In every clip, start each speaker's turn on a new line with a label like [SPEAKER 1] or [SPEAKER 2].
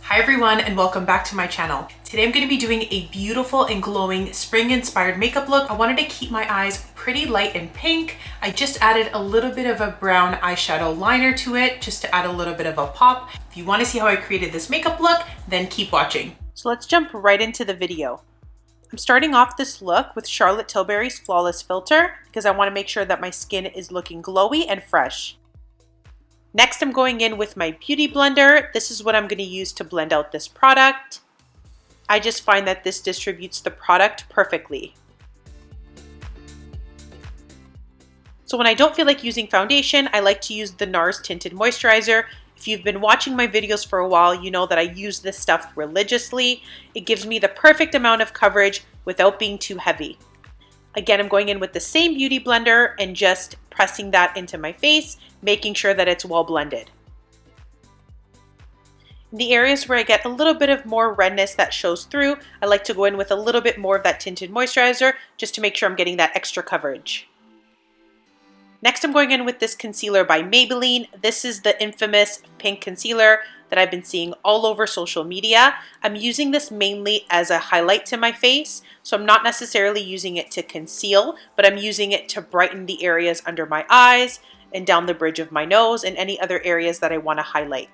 [SPEAKER 1] Hi everyone and welcome back to my channel. Today I'm going to be doing a beautiful and glowing spring inspired makeup look. I wanted to keep my eyes pretty light and pink. I just added a little bit of a brown eyeshadow liner to it just to add a little bit of a pop. If you want to see how I created this makeup look, then keep watching. So let's jump right into the video. I'm starting off this look with Charlotte Tilbury's Flawless Filter because I want to make sure that my skin is looking glowy and fresh. Next, I'm going in with my Beauty Blender. This is what I'm going to use to blend out this product. I just find that this distributes the product perfectly. So when I don't feel like using foundation, I like to use the NARS Tinted Moisturizer. If you've been watching my videos for a while, you know that I use this stuff religiously. It gives me the perfect amount of coverage without being too heavy. Again, I'm going in with the same Beauty Blender and just pressing that into my face, making sure that it's well blended. In the areas where I get a little bit of more redness that shows through, I like to go in with a little bit more of that tinted moisturizer just to make sure I'm getting that extra coverage. Next, I'm going in with this concealer by Maybelline. This is the infamous pink concealer that I've been seeing all over social media. I'm using this mainly as a highlight to my face, so I'm not necessarily using it to conceal, but I'm using it to brighten the areas under my eyes and down the bridge of my nose and any other areas that I want to highlight.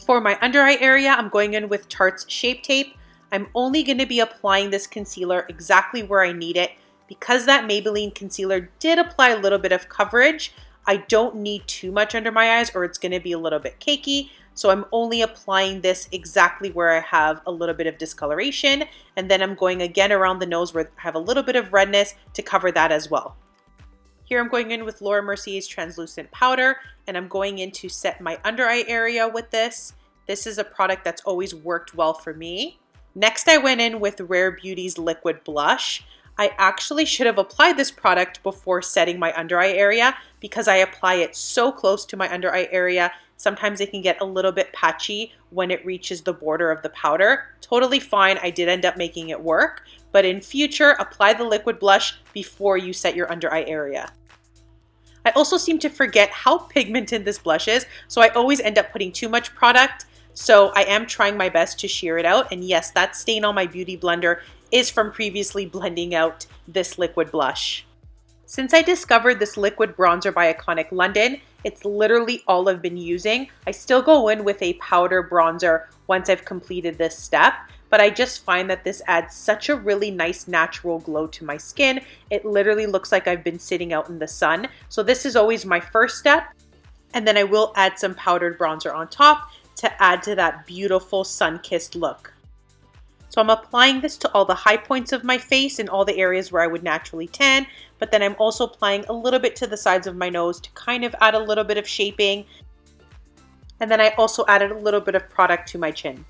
[SPEAKER 1] For my under eye area, I'm going in with Tarte's Shape Tape. I'm only going to be applying this concealer exactly where I need it. Because that Maybelline concealer did apply a little bit of coverage, I don't need too much under my eyes or it's going to be a little bit cakey. So I'm only applying this exactly where I have a little bit of discoloration. And then I'm going again around the nose where I have a little bit of redness to cover that as well. Here I'm going in with Laura Mercier's translucent powder and I'm going in to set my under eye area with this. This is a product that's always worked well for me. Next, I went in with Rare Beauty's liquid blush. I actually should have applied this product before setting my under eye area because I apply it so close to my under eye area. Sometimes it can get a little bit patchy when it reaches the border of the powder. Totally fine, I did end up making it work, but in future, apply the liquid blush before you set your under eye area. I also seem to forget how pigmented this blush is, so I always end up putting too much product. So I am trying my best to sheer it out, and yes, that stain on my Beauty Blender is from previously blending out this liquid blush. Since I discovered this liquid bronzer by Iconic London, it's literally all I've been using. I still go in with a powder bronzer once I've completed this step, but I just find that this adds such a really nice natural glow to my skin. It literally looks like I've been sitting out in the sun. So this is always my first step, and then I will add some powdered bronzer on top to add to that beautiful sun-kissed look. So I'm applying this to all the high points of my face and all the areas where I would naturally tan, but then I'm also applying a little bit to the sides of my nose to kind of add a little bit of shaping. And then I also added a little bit of product to my chin.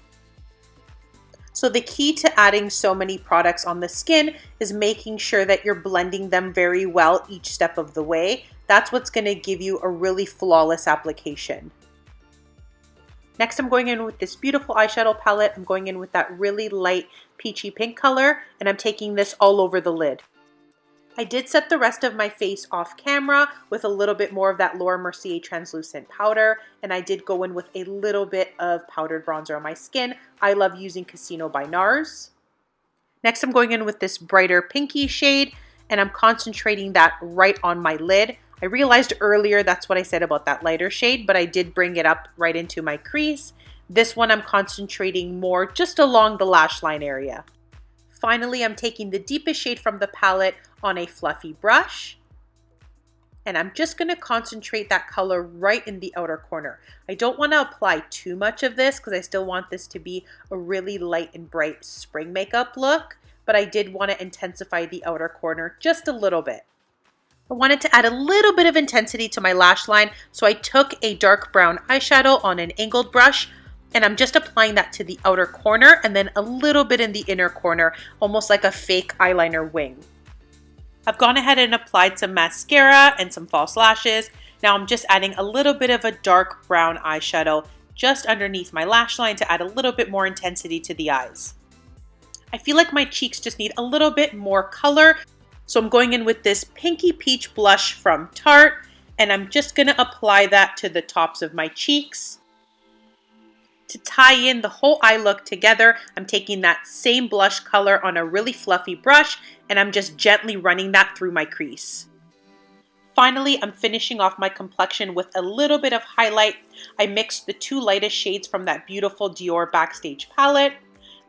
[SPEAKER 1] So the key to adding so many products on the skin is making sure that you're blending them very well each step of the way. That's what's going to give you a really flawless application. Next, I'm going in with this beautiful eyeshadow palette. I'm going in with that really light peachy pink color, and I'm taking this all over the lid. I did set the rest of my face off camera with a little bit more of that Laura Mercier translucent powder, and I did go in with a little bit of powdered bronzer on my skin. I love using Casino by NARS. Next, I'm going in with this brighter pinky shade, and I'm concentrating that right on my lid. I realized earlier that's what I said about that lighter shade, but I did bring it up right into my crease. This one I'm concentrating more just along the lash line area. Finally, I'm taking the deepest shade from the palette on a fluffy brush, and I'm just going to concentrate that color right in the outer corner. I don't want to apply too much of this because I still want this to be a really light and bright spring makeup look, but I did want to intensify the outer corner just a little bit. I wanted to add a little bit of intensity to my lash line, so I took a dark brown eyeshadow on an angled brush, and I'm just applying that to the outer corner and then a little bit in the inner corner, almost like a fake eyeliner wing. I've gone ahead and applied some mascara and some false lashes. Now I'm just adding a little bit of a dark brown eyeshadow just underneath my lash line to add a little bit more intensity to the eyes. I feel like my cheeks just need a little bit more color. So I'm going in with this Pinky Peach blush from Tarte, and I'm just going to apply that to the tops of my cheeks. To tie in the whole eye look together, I'm taking that same blush color on a really fluffy brush and I'm just gently running that through my crease. Finally, I'm finishing off my complexion with a little bit of highlight. I mixed the two lightest shades from that beautiful Dior Backstage palette,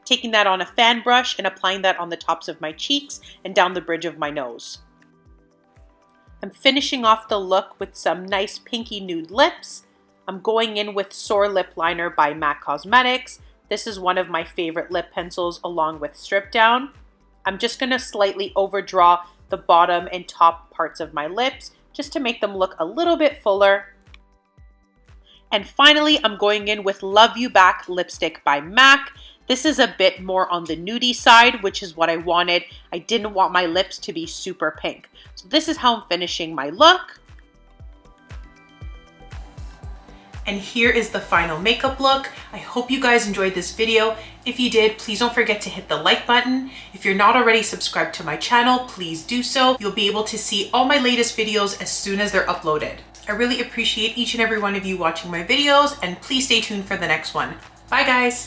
[SPEAKER 1] taking that on a fan brush and applying that on the tops of my cheeks and down the bridge of my nose. I'm finishing off the look with some nice pinky nude lips. I'm going in with Soar Lip Liner by MAC Cosmetics. This is one of my favorite lip pencils along with Strip Down. I'm just going to slightly overdraw the bottom and top parts of my lips just to make them look a little bit fuller. And finally, I'm going in with Love You Back lipstick by MAC. This is a bit more on the nudie side, which is what I wanted. I didn't want my lips to be super pink. So this is how I'm finishing my look. And here is the final makeup look. I hope you guys enjoyed this video. If you did, please don't forget to hit the like button. If you're not already subscribed to my channel, please do so. You'll be able to see all my latest videos as soon as they're uploaded. I really appreciate each and every one of you watching my videos, and please stay tuned for the next one. Bye guys.